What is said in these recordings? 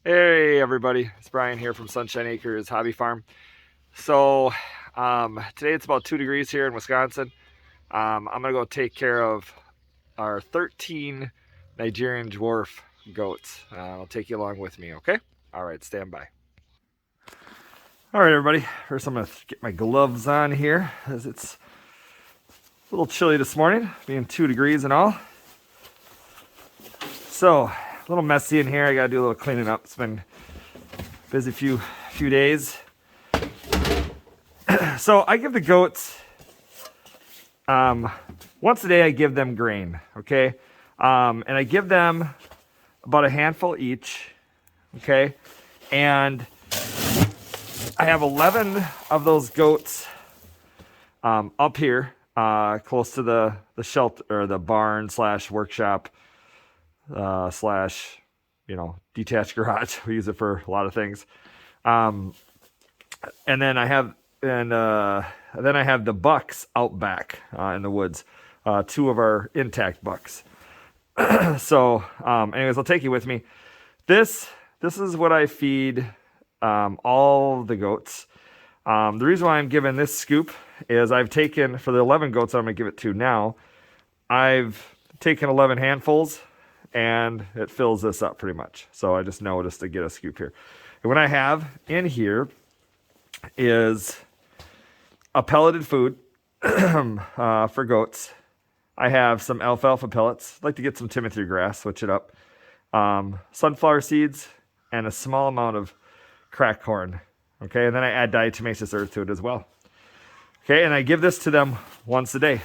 Hey everybody, it's Brian here from Sunshine Acres Hobby Farm. So today it's about 2 degrees here in Wisconsin. I'm gonna go take care of our 13 Nigerian Dwarf goats. I'll take you along with me, okay? All right, stand by. All right, everybody. First, I'm gonna get my gloves on here as it's a little chilly this morning, being 2 degrees and all. So a little messy in here. I gotta do a little cleaning up. It's been a busy few days. So I give the goats once a day. I give them grain, okay, and I give them about a handful each, okay, and I have 11 of those goats up here, close to the shelter or the barn slash workshop slash detached garage. We use it for a lot of things, and then I have the bucks out back in the woods, 2 of our intact bucks. So anyways, I'll take you with me. This is what I feed all the goats. The reason why I'm giving this scoop is I've taken, for the 11 goats I'm going to give it to now, I've taken 11 handfuls and it fills this up pretty much. So I just noticed to get a scoop here. And what I have in here is a pelleted food for goats. I have some alfalfa pellets. I'd like to get some Timothy grass, switch it up. Sunflower seeds and a small amount of cracked corn. Okay, and then I add diatomaceous earth to it as well. Okay, and I give this to them once a day.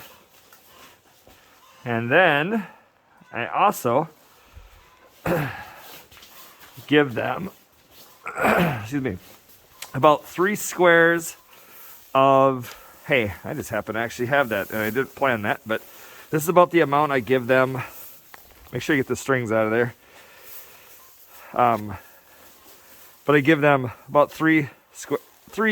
And then I also give them, excuse me, about 3 squares of hay. I just happen to actually have that, and I didn't plan that, but this is about the amount I give them. Make sure you get the strings out of there. But I give them about 3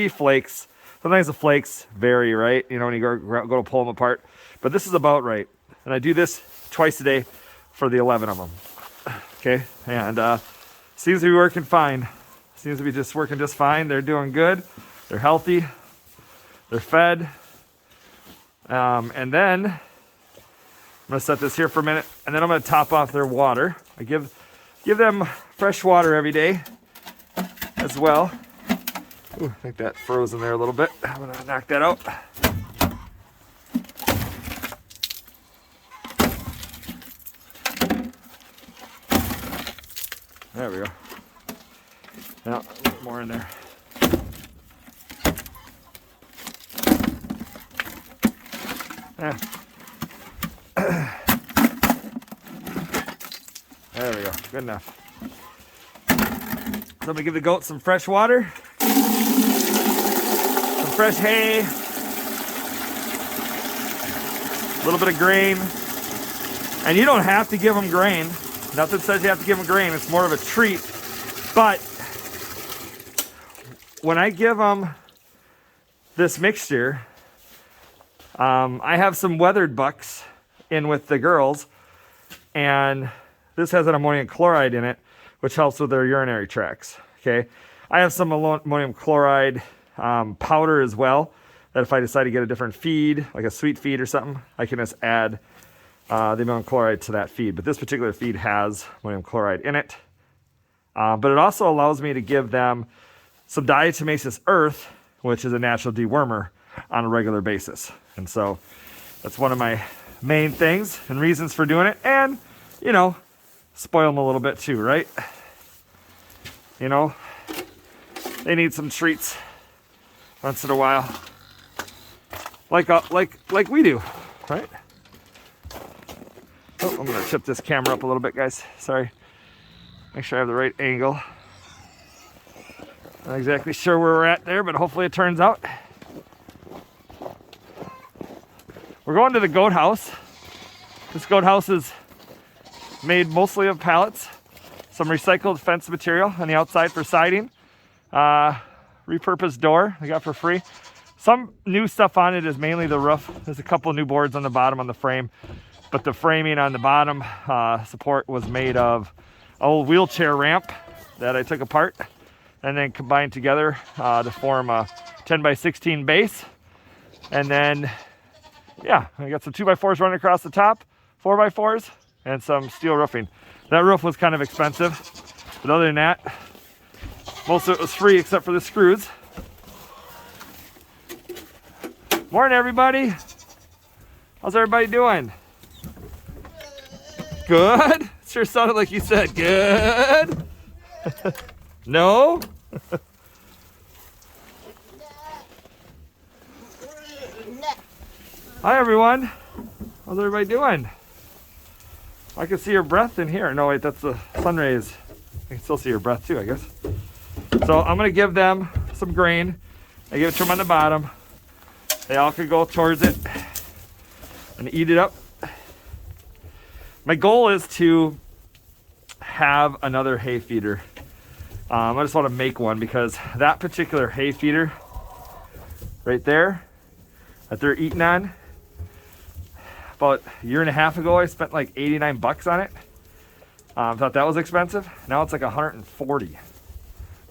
flakes. Sometimes the flakes vary, right? You know, when you go to pull them apart. But this is about right. And I do this twice a day for the 11 of them. Okay, and seems to be working fine. Seems to be just working just fine. They're doing good. They're healthy. They're fed. And then I'm gonna set this here for a minute, and then I'm gonna top off their water. I give them fresh water every day as well. Ooh, I think that froze in there a little bit. I'm gonna knock that out. There we go. Now, a little more in there. Yeah. There we go. Good enough. So I'm gonna give the goats some fresh water, some fresh hay, a little bit of grain. And you don't have to give them grain. Nothing says you have to give them grain. It's more of a treat. But when I give them this mixture, I have some weathered bucks in with the girls, and this has an ammonium chloride in it, which helps with their urinary tracts. Okay, I have some ammonium chloride powder as well, that if I decide to get a different feed, like a sweet feed or something, I can just add the ammonium chloride to that feed. But this particular feed has ammonium chloride in it. But it also allows me to give them some diatomaceous earth, which is a natural dewormer, on a regular basis. And so that's one of my main things and reasons for doing it. And, you know, spoil them a little bit too, right? You know, they need some treats once in a while, like we do, right? Oh, I'm gonna tip this camera up a little bit, guys. Sorry. Make sure I have the right angle. Not exactly sure where we're at there, but hopefully it turns out. We're going to the goat house. This goat house is made mostly of pallets, some recycled fence material on the outside for siding, repurposed door they got for free. Some new stuff on it is mainly the roof. There's a couple new boards on the bottom on the frame, but the framing on the bottom support was made of an old wheelchair ramp that I took apart and then combined together to form a 10 by 16 base. And then, yeah, I got some 2x4s running across the top, 4x4s, and some steel roofing. That roof was kind of expensive, but other than that, most of it was free except for the screws. Morning, everybody. How's everybody doing? Good? Sure sounded like you said good. No? Hi, everyone. How's everybody doing? I can see your breath in here. No, wait, that's the sun rays. I can still see your breath too, I guess. So I'm gonna give them some grain. I give it to them on the bottom. They all could go towards it and eat it up. My goal is to have another hay feeder. I just want to make one because that particular hay feeder right there that they're eating on, about a year and a half ago, I spent like 89 bucks on it. Thought that was expensive. Now it's like 140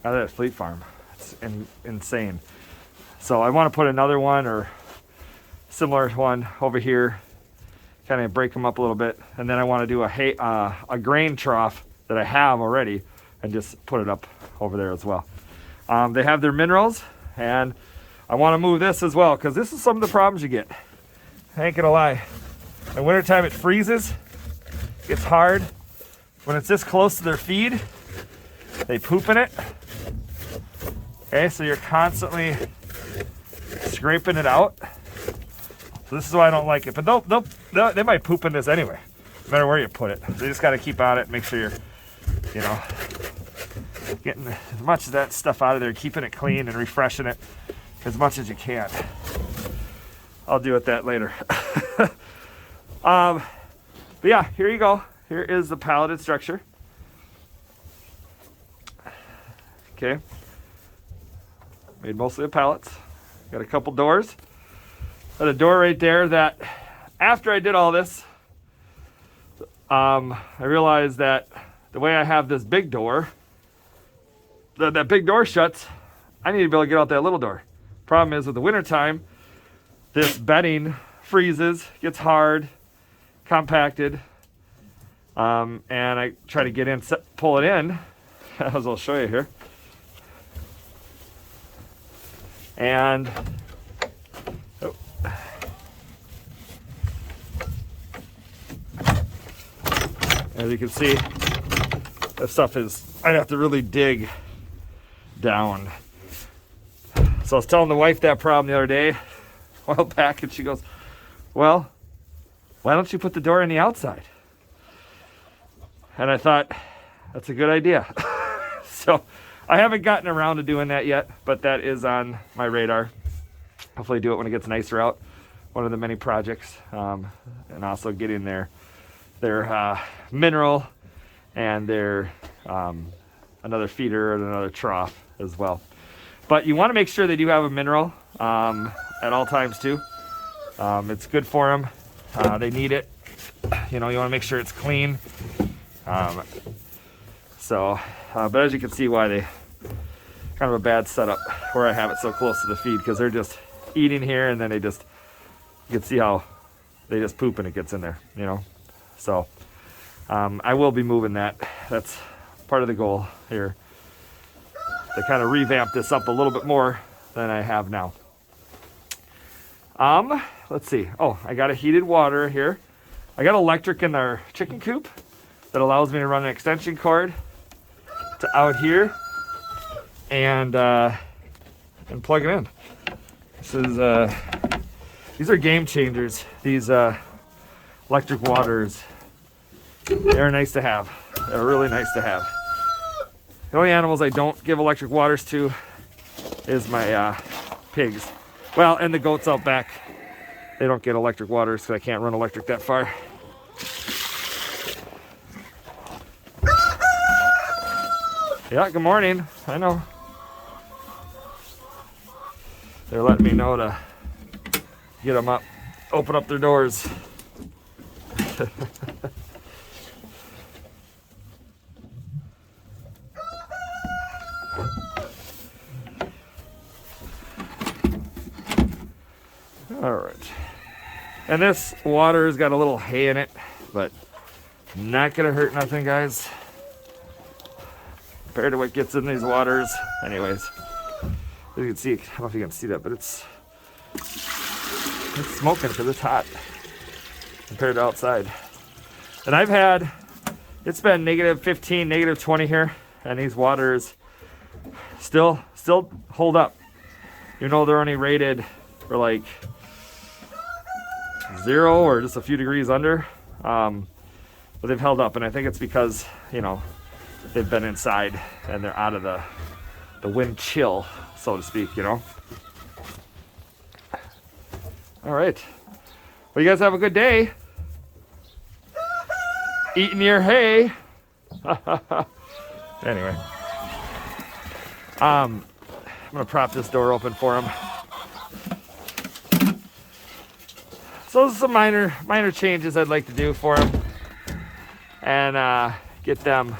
out of that Fleet Farm. It's insane. So I want to put another one or similar one over here, kind of break them up a little bit, and then I want to do a grain trough that I have already and just put it up over there as well. They have their minerals, and I want to move this as well because this is some of the problems you get. I ain't gonna lie. In wintertime it freezes, it's hard. When it's this close to their feed, they poop in it. Okay, so you're constantly scraping it out. So this is why I don't like it, but they might poop in this anyway, no matter where you put it. So you just got to keep on it, make sure you're, you know, getting as much of that stuff out of there, keeping it clean and refreshing it as much as you can. I'll deal with that later. But yeah, here you go. Here is the palleted structure. Okay. Made mostly of pallets. Got a couple doors. Got a door right there that after I did all this, I realized that the way I have this big door, that big door shuts, I need to be able to get out that little door. Problem is with the wintertime, this bedding freezes, gets hard, compacted, and I try to get in, pull it in, as I'll show you here. And as you can see, that stuff is, I'd have to really dig down. So I was telling the wife that problem the other day, a while back, and she goes, well, why don't you put the door on the outside? And I thought, that's a good idea. So I haven't gotten around to doing that yet, but that is on my radar. Hopefully do it when it gets nicer out. One of the many projects. And also getting their mineral and their another feeder and another trough as well. But you want to make sure they do have a mineral at all times too. It's good for them. They need it. You know, you want to make sure it's clean. But as you can see why they kind of a bad setup where I have it so close to the feed, because they're just eating here and then you can see how they just poop and it gets in there, you know. So I will be moving that. That's part of the goal here, to kind of revamp this up a little bit more than I have now. Let's see. Oh, I got a heated water here. I got electric in our chicken coop that allows me to run an extension cord to out here and plug it in. This is these are game changers. These electric waters. They're nice to have. They're really nice to have. The only animals I don't give electric waters to is my pigs. Well, and the goats out back. They don't get electric waters because I can't run electric that far. Yeah, good morning. I know. They're letting me know to get them up, open up their doors. All right. And this water's got a little hay in it, but not gonna hurt nothing, guys. Compared to what gets in these waters. Anyways, you can see, I don't know if you can see that, but it's smoking because it's hot compared to outside. And I've had, it's been -15, -20 here, and these waters still hold up. Even though they're only rated for like 0 or just a few degrees under, but they've held up, and I think it's because, you know, they've been inside and they're out of the wind chill, so to speak, you know. All right. Well, you guys have a good day. Eating your hay. Anyway. I'm gonna prop this door open for him. So those are some minor changes I'd like to do for him, and get them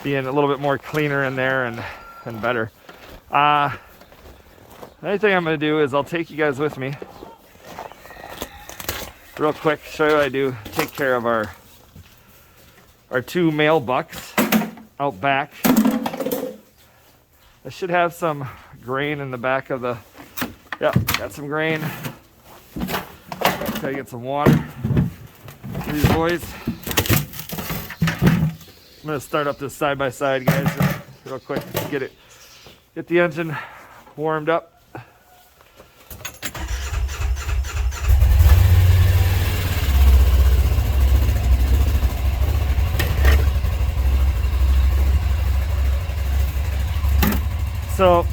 being a little bit more cleaner in there and better. Another thing I'm gonna do is I'll take you guys with me real quick, show you what I do. Take care of our 2 male bucks out back. I should have some grain in the back of the, yep, got some grain. Gotta get some water for these boys. I'm gonna start up this side by side, guys, real quick to get the engine warmed up. So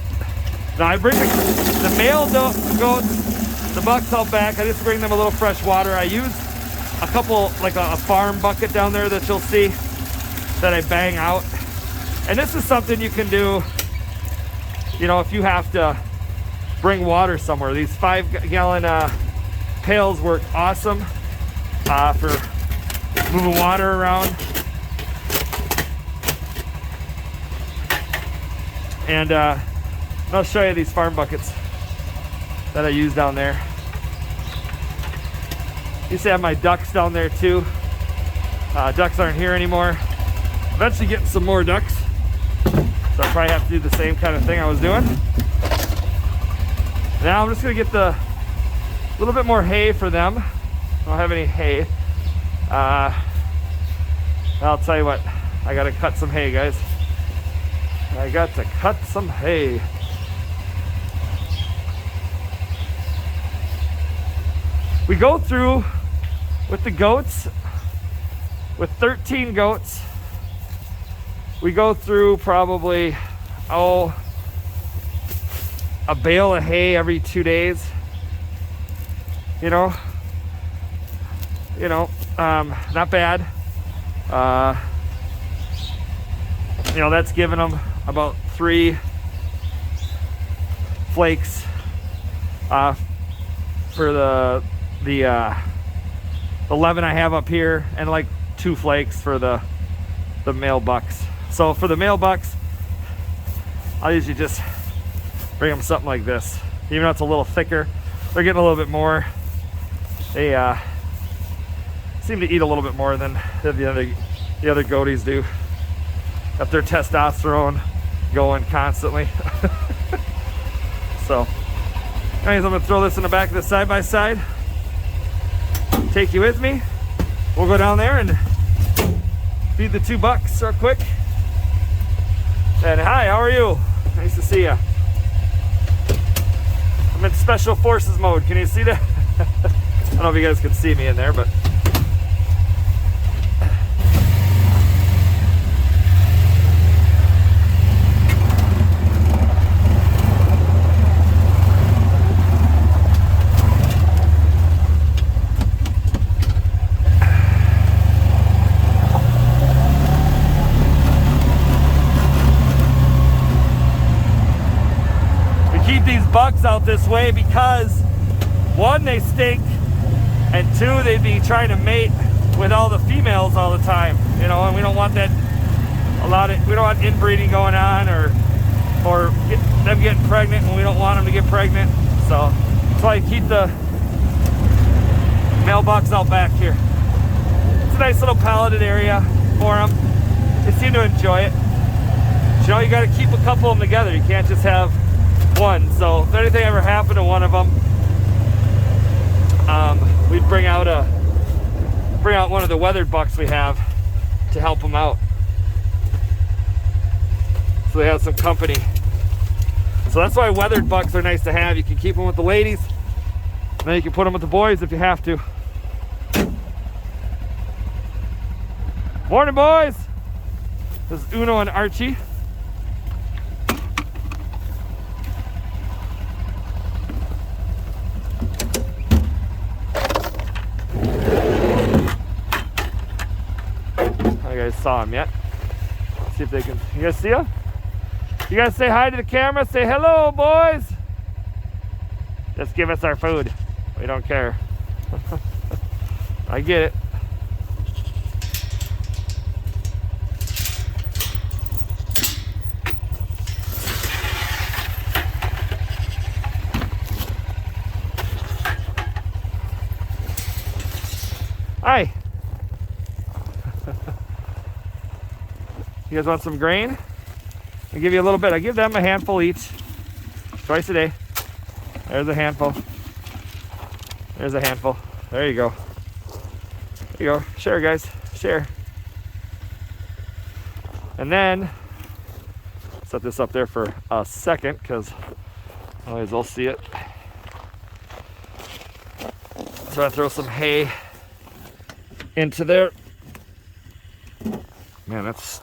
now I bring the male goats, the bucks out back. I just bring them a little fresh water. I use a couple, like a farm bucket down there that you'll see that I bang out. And this is something you can do, you know, if you have to bring water somewhere. These 5-gallon pails work awesome for moving water around. And I'll show you these farm buckets that I use down there. Used to have my ducks down there too. Ducks aren't here anymore. Eventually getting some more ducks, so I'll probably have to do the same kind of thing I was doing. Now I'm just gonna get the little bit more hay for them. I don't have any hay. I'll tell you what, I gotta cut some hay, guys. I got to cut some hay. We go through with the goats, with 13 goats, we go through probably, a bale of hay every 2 days. You know, not bad. You know, that's giving them about 3 flakes for the 11 I have up here, and like 2 flakes for the male bucks. So for the male bucks, I'll usually just bring them something like this. Even though it's a little thicker, they're getting a little bit more. They seem to eat a little bit more than the other goaties do. Got their testosterone going constantly. So anyways, I'm gonna throw this in the back of the side-by-side, take you with me. We'll go down there and feed the 2 bucks real quick. And hi, how are you? Nice to see you. I'm in special forces mode. Can you see that? I don't know if you guys can see me in there, but bucks out this way because 1, they stink, and 2, they'd be trying to mate with all the females all the time, you know, and we don't want that. We don't want inbreeding going on, or or them getting pregnant when we don't want them to get pregnant. So that's why I keep the mailbox out back here. It's a nice little palleted area for them. They seem to enjoy it. You know, you got to keep a couple of them together. You can't just have one. So if anything ever happened to one of them, we'd bring out one of the weathered bucks we have to help them out, so they have some company. So that's why weathered bucks are nice to have. You can keep them with the ladies, and then you can put them with the boys if you have to. Morning, boys. This is Uno and Archie. You guys saw him yet? Let's see if they can. You guys see him? You guys say hi to the camera. Say hello, boys. Just give us our food. We don't care. I get it. Hi. You guys want some grain? I'll give you a little bit. I give them a handful each, twice a day. There's a handful. There's a handful. There you go. There you go. Share, guys. Share. And then, set this up there for a second, because otherwise they'll see it. So I throw some hay into there. Man, that's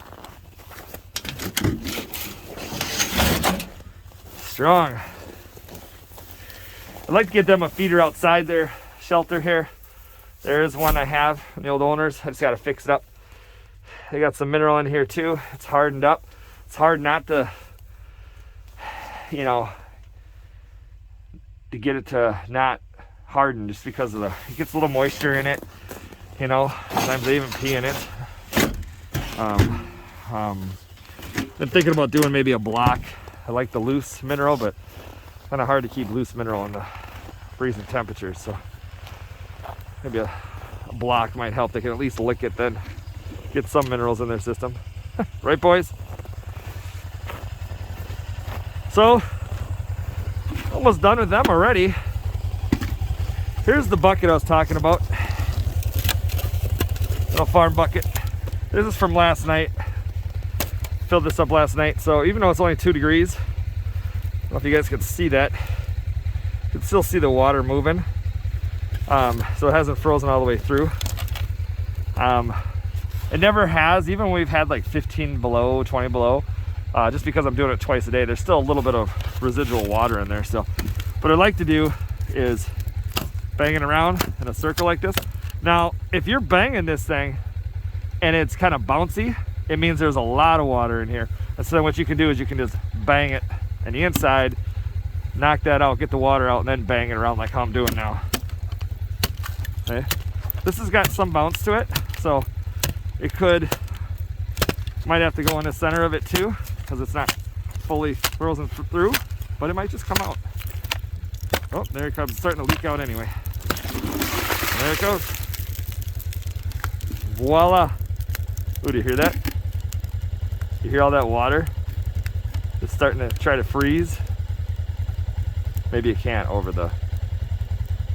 strong. I'd like to get them a feeder outside their shelter here. There is one I have from the old owners. I just got to fix it up. They got some mineral in here too. It's hardened up. It's hard not to, you know, to get it to not harden, just because of it gets a little moisture in it. You know, sometimes they even pee in it. Been thinking about doing maybe a block. I like the loose mineral, but kind of hard to keep loose mineral in the freezing temperatures. So maybe a block might help. They can at least lick it, then get some minerals in their system. Right, boys? So almost done with them already. Here's the bucket I was talking about. Little farm bucket. This is from last night. Filled this up last night. So even though it's only 2 degrees, I don't know if you guys can see that. You can still see the water moving. So it hasn't frozen all the way through. It never has, even when we've had like 15 below, 20 below. Just because I'm doing it twice a day, there's still a little bit of residual water in there still. What I like to do is bang it around in a circle like this. Now, if you're banging this thing and it's kind of bouncy, it means there's a lot of water in here. And so then what you can do is you can just bang it on the inside, knock that out, get the water out, and then bang it around like how I'm doing now. Okay. This has got some bounce to it, so it might have to go in the center of it too, because it's not fully frozen through, but it might just come out. Oh, there it comes. It's starting to leak out anyway. There it goes. Voila. Ooh, do you hear that? You hear all that water? It's starting to try to freeze. Maybe you can't over the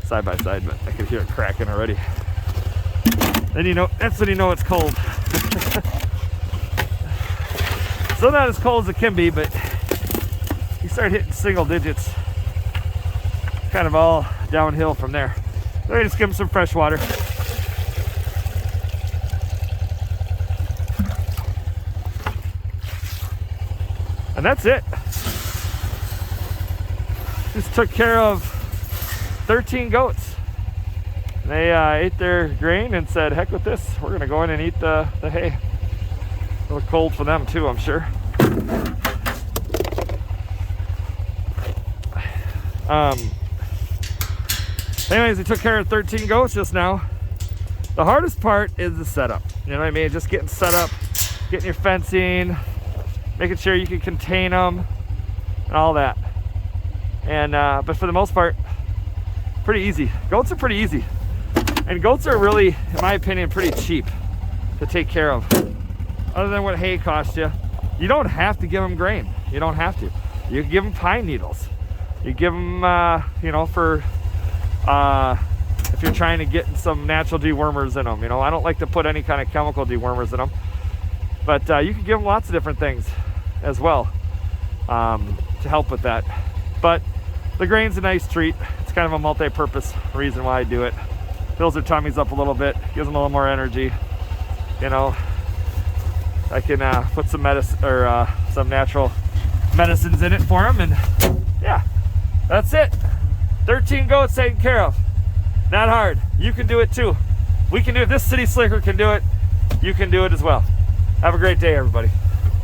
side by side, but I can hear it cracking already. Then you know, that's when you know it's cold. Still not as cold as it can be, but you start hitting single digits. Kind of all downhill from there. So I just give them some fresh water. And that's it. Just took care of 13 goats. They ate their grain and said, heck with this. We're gonna go in and eat the hay. A little cold for them too, I'm sure. Anyways, they took care of 13 goats just now. The hardest part is the setup. You know what I mean? Just getting set up, getting your fencing, making sure you can contain them. and all that. And but for the most part, pretty easy. Goats are pretty easy, and goats are really, in my opinion, pretty cheap to take care of. Other than what hay costs you, you don't have to give them grain. You don't have to. You can give them pine needles. You give them, you know, for if you're trying to get some natural dewormers in them. You know, I don't like to put any kind of chemical dewormers in them, but you can give them lots of different things as well to help with that. But the grain's a nice treat. It's kind of a multi-purpose reason why I do it. Fills their tummies up a little bit, gives them a little more energy. You know, I can put some medicine or some natural medicines in it for them, and yeah, that's it. 13 goats taken care of. Not hard. You can do it too. We can do it. This city slicker can do it. You can do it as well. Have a great day, everybody.